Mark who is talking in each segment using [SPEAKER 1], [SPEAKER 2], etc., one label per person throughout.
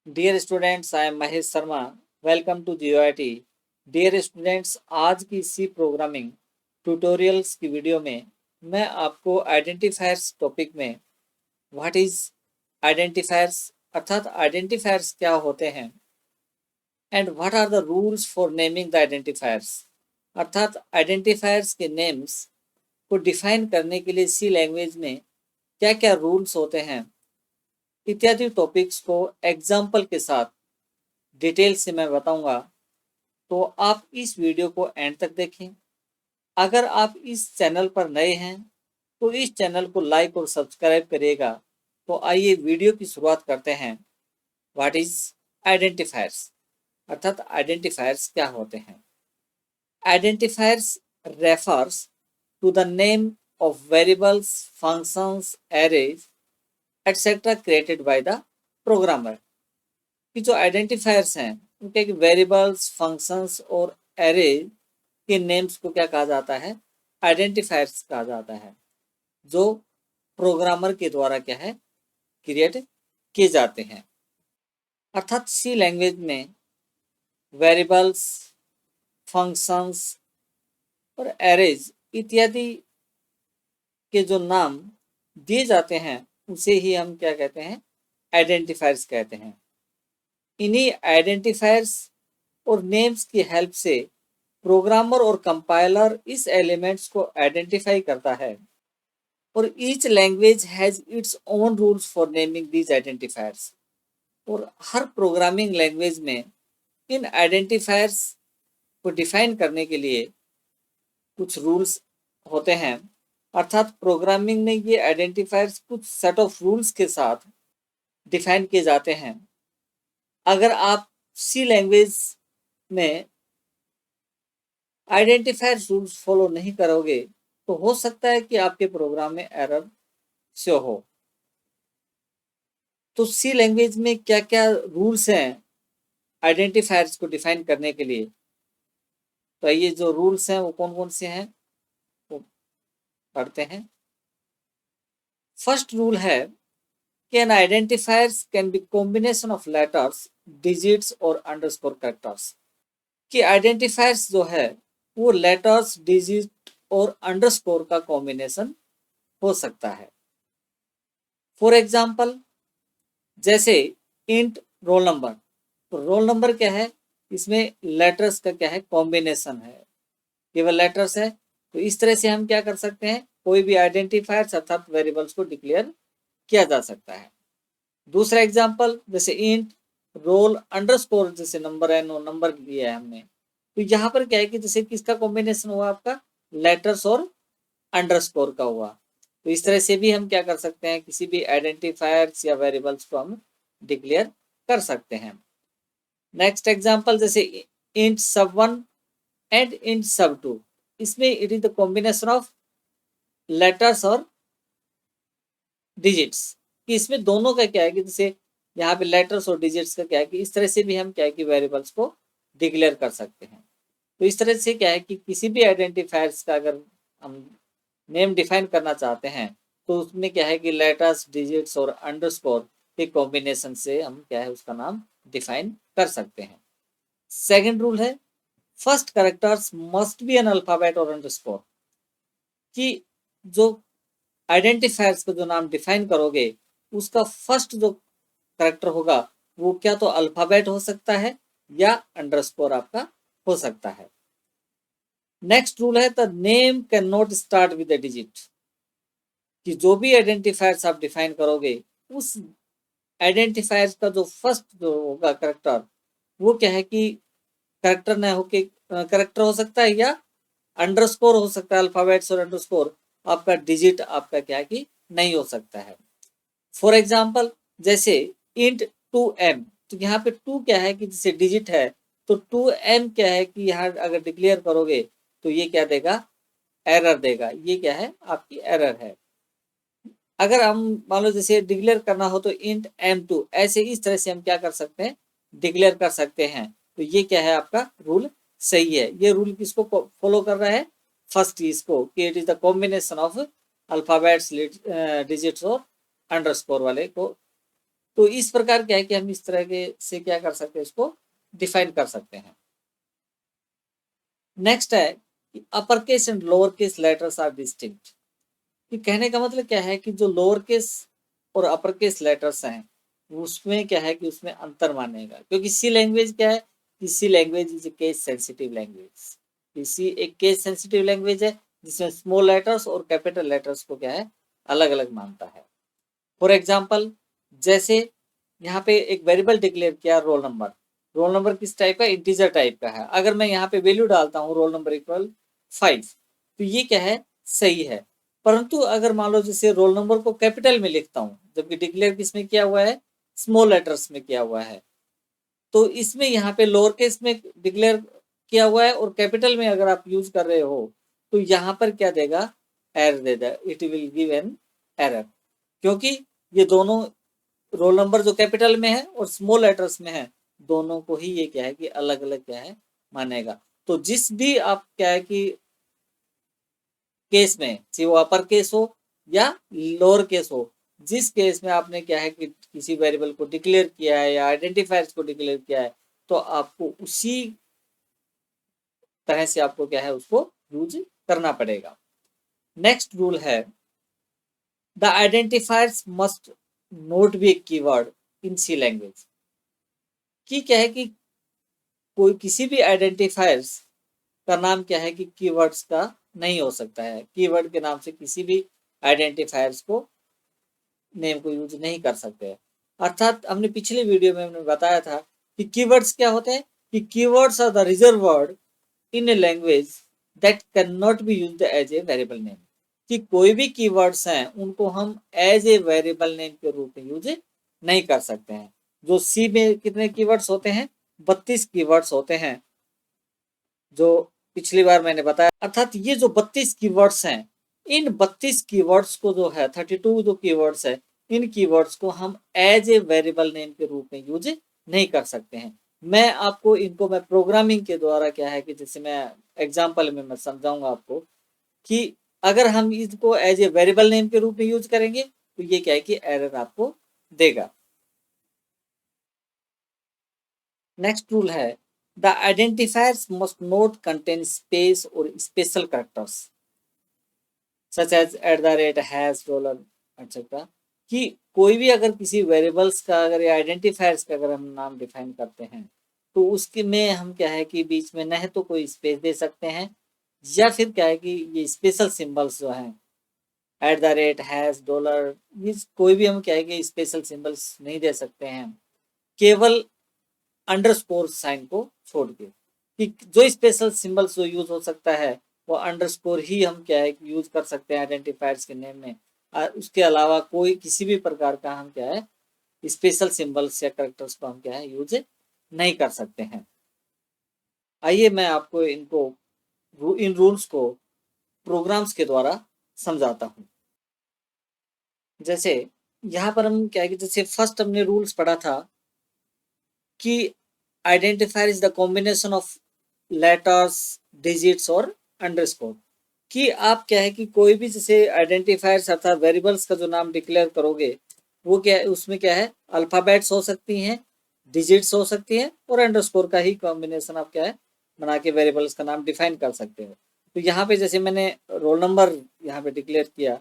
[SPEAKER 1] Dear students, I am Mahesh Sharma. Welcome to GOIT. Dear students, आज की C programming tutorials की video में मैं आपको आइडेंटिफायर्स टॉपिक में व्हाट इज आइडेंटिफायर्स अर्थात आइडेंटिफायर्स क्या होते हैं and what are the rules for naming the identifiers अर्थात आइडेंटिफायर्स के नेम्स को डिफाइन करने के लिए सी लैंग्वेज में क्या क्या रूल्स होते हैं इत्यादि टॉपिक्स को एग्जाम्पल के साथ डिटेल से मैं बताऊंगा। तो आप इस वीडियो को एंड तक देखें। अगर आप इस चैनल पर नए हैं तो इस चैनल को लाइक और सब्सक्राइब करिएगा। तो आइए वीडियो की शुरुआत करते हैं। व्हाट इज आइडेंटिफायर्स अर्थात आइडेंटिफायर्स क्या होते हैं। Identifiers refers to the name of variables, functions, arrays etcetera created by the programmer. कि जो आइडेंटिफायर्स हैं उनके वेरिएबल्स, फंक्शंस और एरे के नेम्स को क्या कहा जाता है? आइडेंटिफायर्स कहा जाता है, जो प्रोग्रामर के द्वारा क्या है क्रिएट किए जाते हैं। अर्थात सी लैंग्वेज में वेरिएबल्स, फंक्शंस और एरेज इत्यादि के जो नाम दिए जाते हैं उसे ही हम क्या कहते हैं? आइडेंटिफायर्स कहते हैं। इन्हीं आइडेंटिफायर्स और नेम्स की हेल्प से प्रोग्रामर और कंपाइलर इस एलिमेंट्स को आइडेंटिफाई करता है और each language has its own rules for naming these identifiers. और हर प्रोग्रामिंग लैंग्वेज में इन आइडेंटिफायर्स को डिफाइन करने के लिए कुछ रूल्स होते हैं। अर्थात प्रोग्रामिंग में ये आइडेंटिफायर्स कुछ सेट ऑफ रूल्स के साथ डिफाइन किए जाते हैं। अगर आप सी लैंग्वेज में आइडेंटिफायर रूल्स फॉलो नहीं करोगे तो हो सकता है कि आपके प्रोग्राम में एरर शो हो। तो सी लैंग्वेज में क्या क्या रूल्स हैं आइडेंटिफायर्स को डिफाइन करने के लिए? तो ये जो रूल्स हैं वो कौन कौन से हैं वो पढ़ते हैं। फर्स्ट रूल है कि an identifiers can be combination of letters, digits और अंडरस्कोर कैरेक्टर्स। कि आइडेंटिफायर्स जो है वो लेटर्स, डिजिट और अंडरस्कोर का कॉम्बिनेशन हो सकता है। फॉर एग्जाम्पल, जैसे इंट रोल नंबर। तो रोल नंबर क्या है? इसमें लेटर्स का क्या है? कॉम्बिनेशन है, केवल लेटर्स है। तो इस तरह से हम क्या कर सकते हैं? कोई भी आइडेंटिफायर्स अर्थात वेरिएबल्स को डिक्लेयर किया जा सकता है। दूसरा एग्जाम्पल, जैसे इंट रोल अंडरस्कोर, जैसे नंबर है, नो नंबर दिया है हमने। तो यहाँ पर क्या है कि जैसे किसका कॉम्बिनेशन हुआ? आपका लेटर्स और अंडरस्कोर का हुआ। तो इस तरह से भी हम क्या कर सकते हैं? किसी भी आइडेंटिफायर्स या वेरिएबल्स को हम डिक्लेयर कर सकते हैं। नेक्स्ट एग्जांपल, जैसे int sub1 and int sub2। इसमें it is the combination of letters और डिजिट्स। कि इसमें दोनों का क्या है कि जैसे यहाँ पे लेटर्स और डिजिट्स का क्या है कि इस तरह से भी हम क्या है कि वेरिएबल्स को डिक्लेयर कर सकते हैं। तो इस तरह से क्या है कि किसी भी आइडेंटिफायर्स का अगर हम नेम डिफाइन करना चाहते हैं तो उसमें क्या है कि लेटर्स, डिजिट्स और अंडरस्कोर के कॉम्बिनेशन से हम क्या है उसका नाम डिफाइन कर सकते हैं। सेकंड रूल है first characters must be an alphabet और अंडरस्कोर। कि जो आइडेंटिफायर्स का जो नाम डिफाइन करोगे उसका फर्स्ट जो कैरेक्टर होगा वो क्या तो अल्फाबेट हो सकता है या अंडरस्कोर आपका हो सकता है। नेक्स्ट रूल है the name can not start with a digit. कि जो भी आइडेंटिफायर्स आप डिफाइन करोगे उस आइडेंटिफायर्स का जो फर्स्ट जो होगा करेक्टर वो क्या है कि करेक्टर ना होके करेक्टर हो सकता है या अंडरस्कोर हो सकता है। अल्फाबेट्स और अंडरस्कोर आपका डिजिट आपका क्या है कि नहीं हो सकता है। फॉर एग्जाम्पल, जैसे इंट 2m। तो यहाँ पे 2 क्या है कि जैसे डिजिट है तो 2m क्या है कि यहाँ अगर डिक्लेयर करोगे तो ये क्या देगा? एरर देगा। ये क्या है? आपकी एरर है। अगर हम मान लो जैसे डिक्लेयर करना हो तो इंट m2, ऐसे इस तरह से हम क्या कर सकते हैं? डिक्लेयर कर सकते हैं। तो ये क्या है? आपका रूल सही है। ये रूल किसको फॉलो कर रहा है? फर्स्ट इसको, कि it is the combination of alphabets, digits और अंडरस्कोर वाले को तो इस प्रकार क्या है कि हम इस तरह के से क्या कर सकते हैं, इसको डिफाइन कर सकते हैं। नेक्स्ट है कि upper case and lower case letters are distinct. कि कहने का मतलब क्या है कि जो लोअर केस और अपर केस लेटर्स हैं उसमें क्या है कि उसमें अंतर मानेगा, क्योंकि सी लैंग्वेज क्या है कि C language is a case sensitive language. C एक केस सेंसिटिव लैंग्वेज है जिसमें स्मॉल लेटर्स और कैपिटल लेटर्स को क्या है अलग अलग मानता है। फॉर एग्जाम्पल, जैसे यहाँ पे एक वेरिएबल डिक्लेयर किया रोल नंबर। रोल नंबर किस टाइप का, इंटीजर टाइप का है। अगर मैं यहाँ पे वैल्यू डालता हूँ रोल नंबर इक्वल 5, तो ये क्या है सही है। परंतु अगर मान लो जैसे रोल नंबर को कैपिटल में लिखता हूँ, जबकि डिक्लेयर किसमें किया हुआ है, स्मॉल लेटर्स में किया हुआ है, तो इसमें यहाँ पे लोअर केस में डिक्लेयर किया हुआ है और कैपिटल में अगर आप यूज कर रहे हो तो यहाँ पर क्या देगा, एरर देगा, it will give an error. क्योंकि ये दोनों रोल नंबर जो कैपिटल में है और स्मॉल लेटर्स में है, दोनों को ही ये क्या है कि अलग अलग क्या है मानेगा। तो जिस भी आप क्या है कि केस में, चाहे वो अपर केस हो या लोअर केस हो, जिस केस में आपने क्या है कि किसी वेरिएबल को डिक्लेयर किया है या आइडेंटिफायर्स को डिक्लेयर किया है, तो आपको उसी तरह से आपको क्या है उसको यूज करना पड़ेगा। नेक्स्ट रूल है the identifiers must not be a keyword in C language. की क्या है कि कोई किसी भी आइडेंटिफायर्स का नाम क्या है कि कीवर्ड्स का नहीं हो सकता है। कीवर्ड के नाम से किसी भी आइडेंटिफायर्स को नेम को यूज नहीं कर सकते। अर्थात हमने पिछले वीडियो में हमने बताया था कि कीवर्ड्स क्या होते हैं, कि keywords are the reserved word in a language that can not be used as a variable name. कि कोई भी कीवर्ड्स हैं उनको हम एज ए वेरिएबल नेम के रूप में यूज नहीं कर सकते हैं। जो सी में कितने कीवर्ड्स होते हैं, 32 कीवर्ड्स होते हैं, जो पिछली बार मैंने बताया। अर्थात ये जो 32 कीवर्ड्स हैं, इन 32 कीवर्ड्स को जो है 32 जो कीवर्ड्स है, इन कीवर्ड्स को हम एज ए वेरिएबल नेम के रूप में यूज नहीं कर सकते हैं। मैं आपको इनको मैं प्रोग्रामिंग के द्वारा क्या है कि जैसे मैं एग्जाम्पल में मैं समझाऊंगा आपको कि अगर हम इसको एज ए वेरिएबल नेम के रूप में यूज करेंगे तो ये क्या है कि एरर आपको देगा। नेक्स्ट रूल है the identifiers must not contain space और special characters such as at the rate hash dollar etcetera. कि कोई भी अगर किसी वेरिएबल्स का अगर या आइडेंटिफायर्स का अगर हम नाम डिफाइन करते हैं तो उसके में हम क्या है कि बीच में न तो कोई स्पेस दे सकते हैं या फिर क्या है कि ये स्पेशल सिंबल्स जो हैं eight the rate hash dollar, ये कोई भी हम क्या है कि स्पेशल सिंबल्स नहीं दे सकते हैं, केवल अंडरस्कोर साइन को छोड़ के। कि जो स्पेशल सिंबल्स जो यूज हो सकता है वो अंडरस्कोर ही हम क्या है यूज कर सकते हैं आइडेंटिफायर्स के नेम में। उसके अलावा कोई किसी भी प्रकार का हम क्या है स्पेशल सिंबल्स या कैरेक्टर्स को हम क्या है यूज नहीं कर सकते हैं। आइए मैं आपको इनको इन रूल्स को प्रोग्राम्स के द्वारा समझाता हूँ। जैसे यहाँ पर हम क्या है कि जैसे फर्स्ट हमने रूल्स पढ़ा था कि identifier is the combination of letters, digits और अंडरस्कोर। कि आप क्या है कि कोई भी जैसे आइडेंटिफायर्स अर्थात वेरिएबल्स का जो नाम डिक्लेयर करोगे वो क्या है, उसमें क्या है अल्फाबेट्स हो सकती हैं, डिजिट्स हो सकती हैं और अंडरस्कोर का ही कॉम्बिनेशन आप क्या है बना के वेरिएबल्स का नाम डिफाइन कर सकते हो। तो यहाँ पे जैसे मैंने रोल नंबर यहाँ पे डिक्लेयर किया,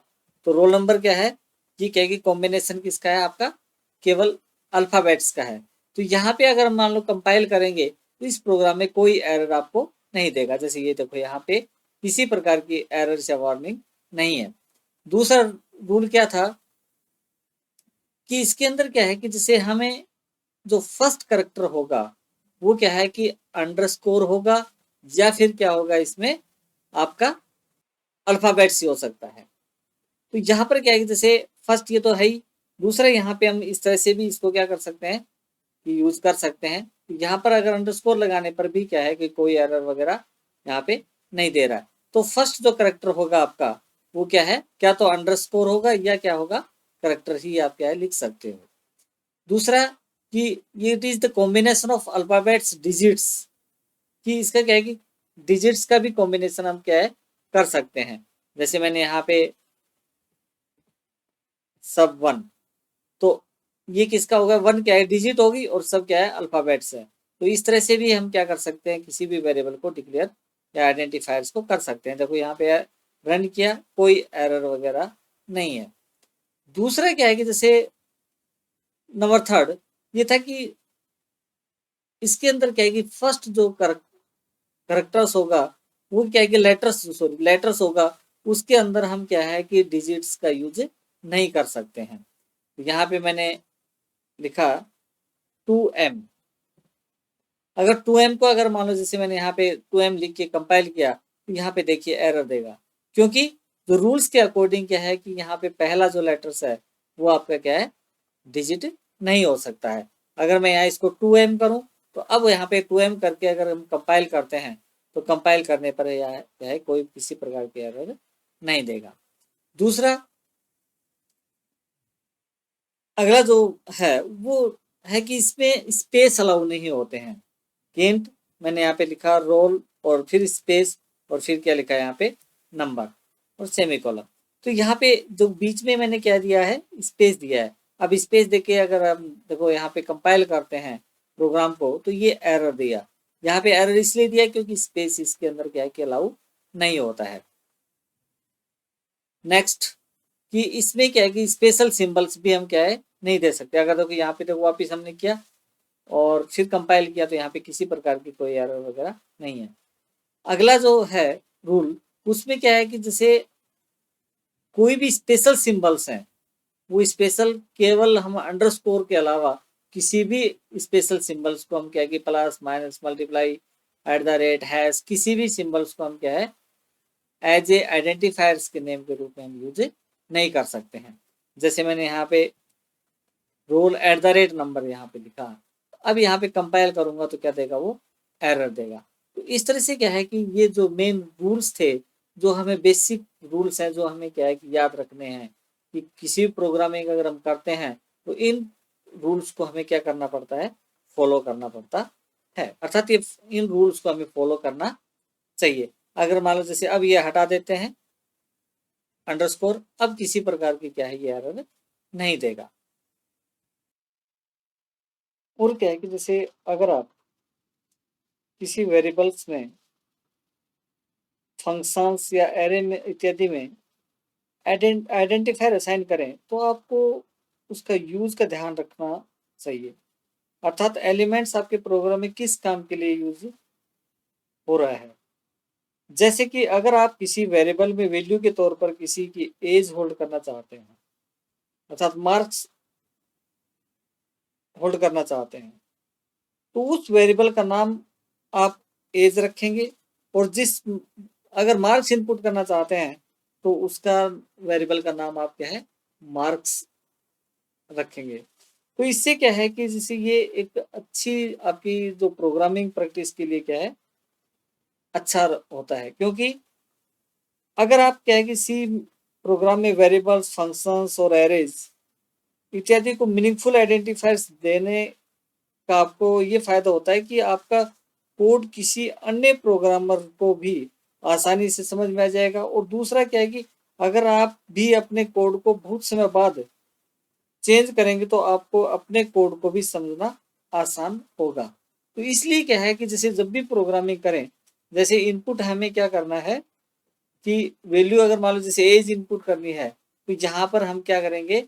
[SPEAKER 1] तो रोल नंबर क्या है, ये क्या है कि कॉम्बिनेशन किसका है आपका, केवल अल्फाबेट्स का है। तो यहाँ पे अगर मान लो कंपाइल करेंगे तो इस प्रोग्राम में कोई एरर आपको नहीं देगा। जैसे ये देखो यहाँ पे किसी प्रकार की एरर या वार्निंग नहीं है। दूसरा रूल क्या था कि इसके अंदर क्या है कि जैसे हमें जो फर्स्ट करेक्टर होगा वो क्या है कि अंडरस्कोर होगा या फिर क्या होगा इसमें आपका अल्फाबेट ही हो सकता है। तो यहाँ पर क्या है कि जैसे फर्स्ट ये तो है ही, दूसरा यहाँ पे हम इस तरह से भी इसको क्या कर सकते हैं कि यूज कर सकते हैं। तो यहाँ पर अगर अंडरस्कोर लगाने पर भी क्या है कि कोई एरर वगैरह यहाँ पे नहीं दे रहा है। तो फर्स्ट जो करेक्टर होगा आपका वो क्या है, क्या तो अंडरस्कोर होगा या क्या होगा करेक्टर ही आप क्या है लिख सकते हो। दूसरा कि ये it is the combination of alphabets digits, कि इसका क्या है कि डिजिट्स का भी कॉम्बिनेशन हम क्या है कर सकते हैं। जैसे मैंने यहाँ पे सब वन, तो ये किसका होगा, 1 क्या है, डिजिट होगी और सब क्या है, अल्फाबेट्स है। तो इस तरह से भी हम क्या कर सकते हैं, किसी भी वेरिएबल को डिक्लेयर या आइडेंटिफायर्स को कर सकते हैं। देखो यहाँ पे रन किया, कोई एरर वगैरह नहीं है। दूसरा क्या है कि जैसे नंबर थर्ड ये था कि इसके अंदर क्या है कि फर्स्ट जो करेक्टर्स होगा वो क्या है कि लेटर्स होगा, उसके अंदर हम क्या है कि डिजिट्स का यूज नहीं कर सकते हैं। तो यहाँ पे मैंने लिखा 2m। अगर 2m को अगर मान लो जैसे मैंने यहाँ पे 2m लिख के कंपाइल किया तो यहाँ पे देखिए एरर देगा, क्योंकि जो रूल्स के अकॉर्डिंग क्या है कि यहाँ पे पहला जो लेटर्स है वो आपका क्या है, डिजिट नहीं हो सकता है। अगर मैं यहाँ इसको 2m करूँ तो अब यहाँ पे 2m करके अगर हम कंपाइल करते हैं तो कंपाइल करने पर यह क्या है, कोई किसी प्रकार की एरर नहीं देगा। दूसरा अगला जो है वो है कि इसमें स्पेस अलाउ नहीं होते हैं। हिंट मैंने यहाँ पे लिखा रोल और फिर स्पेस और फिर क्या लिखा है यहाँ पे, नंबर और सेमीकोलन। तो यहाँ पे जो बीच में मैंने क्या दिया है, स्पेस दिया है। अब स्पेस देके अगर हम देखो यहाँ पे कंपाइल करते हैं प्रोग्राम को तो ये एरर दिया। यहाँ पे एरर इसलिए दिया क्योंकि स्पेस इसके अंदर क्या है कि अलाउ नहीं होता है। नेक्स्ट कि इसमें क्या है कि स्पेशल सिंबल्स भी हम क्या है नहीं दे सकते। अगर देखो यहाँ पे देखो वापिस हमने किया और फिर कंपाइल किया तो यहाँ पे किसी प्रकार की कोई एरर वगैरह नहीं है। अगला जो है रूल, उसमें क्या है कि जैसे कोई भी स्पेशल सिंबल्स हैं वो स्पेशल केवल हम अंडरस्कोर के अलावा किसी भी स्पेशल सिंबल्स को हम क्या है कि plus minus multiply eight the rate hash किसी भी सिंबल्स को हम क्या है एज ए आइडेंटिफायर्स के नेम के रूप में हम यूज नहीं कर सकते हैं। जैसे मैंने यहाँ पे roll at the rate number यहाँ पे लिखा, अब यहाँ पे कंपाइल करूंगा तो क्या देगा, वो एरर देगा। तो इस तरह से क्या है कि ये जो मेन रूल्स थे, जो हमें बेसिक रूल्स हैं, जो हमें क्या है कि याद रखने हैं कि किसी भी प्रोग्रामिंग अगर हम करते हैं तो इन रूल्स को हमें क्या करना पड़ता है, फॉलो करना पड़ता है। अर्थात ये इन रूल्स को हमें फॉलो करना चाहिए। अगर मान लो जैसे अब ये हटा देते हैं अंडरस्कोर, अब किसी प्रकार की क्या है ये एरर नहीं देगा। और क्या है कि जैसे अगर आप किसी वेरिएबल्स में फंक्शंस या एरे में इत्यादि में आइडेंटिफायर असाइन करें तो आपको उसका यूज का ध्यान रखना चाहिए। अर्थात एलिमेंट्स आपके प्रोग्राम में किस काम के लिए यूज हो रहा है। जैसे कि अगर आप किसी वेरिएबल में वैल्यू के तौर पर किसी की एज होल्ड करना चाहते हैं, अर्थात मार्क्स होल्ड करना चाहते हैं, तो उस वेरिएबल का नाम आप एज रखेंगे। और जिस अगर मार्क्स इनपुट करना चाहते हैं तो उसका वेरिएबल का नाम आप क्या है, मार्क्स रखेंगे। तो इससे क्या है कि जैसे ये एक अच्छी आपकी जो प्रोग्रामिंग प्रैक्टिस के लिए क्या है, अच्छा होता है। क्योंकि अगर आप क्या है कि सी प्रोग्राम में वेरिएबल्स फंक्शंस और एरेज इत्यादि को मीनिंगफुल आइडेंटिफायर्स देने का आपको ये फायदा होता है कि आपका कोड किसी अन्य प्रोग्रामर को भी आसानी से समझ में आ जाएगा। और दूसरा क्या है कि अगर आप भी अपने कोड को बहुत समय बाद चेंज करेंगे तो आपको अपने कोड को भी समझना आसान होगा। तो इसलिए क्या है कि जैसे जब भी प्रोग्रामिंग करें, जैसे इनपुट हमें क्या करना है कि वैल्यू अगर मान लो जैसे एज इनपुट करनी है तो यहाँ पर हम क्या करेंगे,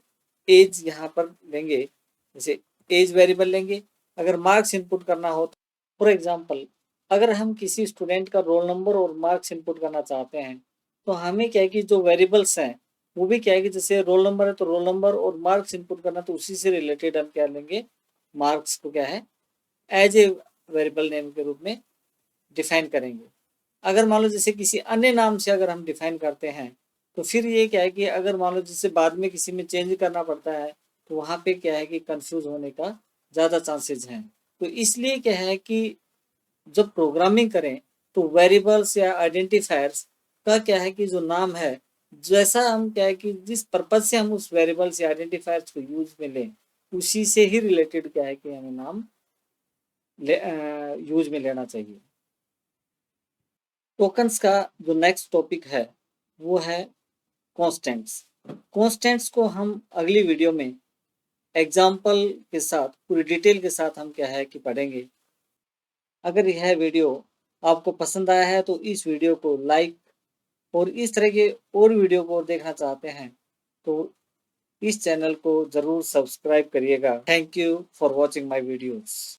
[SPEAKER 1] एज यहाँ पर लेंगे, जैसे एज वेरिएबल लेंगे। अगर मार्क्स इनपुट करना हो तो फॉर एग्जांपल अगर हम किसी स्टूडेंट का रोल नंबर और मार्क्स इनपुट करना चाहते हैं तो हमें क्या है कि जो वेरिएबल्स हैं वो भी क्या है कि जैसे रोल नंबर है तो रोल नंबर और मार्क्स इनपुट करना तो उसी से रिलेटेड हम क्या लेंगे, मार्क्स को क्या है एज ए वेरिएबल नेम के रूप में डिफाइन करेंगे। अगर मान लो जैसे किसी अन्य नाम से अगर हम डिफाइन करते हैं तो फिर ये क्या है कि अगर मान लो जैसे बाद में किसी में चेंज करना पड़ता है तो वहाँ पे क्या है कि कंफ्यूज होने का ज़्यादा चांसेस हैं। तो इसलिए क्या है कि जब प्रोग्रामिंग करें तो वेरिएबल्स या आइडेंटिफायर्स का क्या है कि जो नाम है, जैसा हम क्या है कि जिस पर्पज से हम उस वेरिएबल्स या आइडेंटिफायर्स को यूज में लें उसी से ही रिलेटेड क्या है कि हमें नाम यूज में लेना चाहिए। टोकन्स का जो नेक्स्ट टॉपिक है वो है कॉन्स्टेंट्स। कॉन्स्टेंट्स को हम अगली वीडियो में एग्जाम्पल के साथ, पूरी डिटेल के साथ हम क्या है कि पढ़ेंगे। अगर यह वीडियो आपको पसंद आया है तो इस वीडियो को लाइक, और इस तरह के और वीडियो को देखना चाहते हैं तो इस चैनल को ज़रूर सब्सक्राइब करिएगा। Thank you for watching my videos.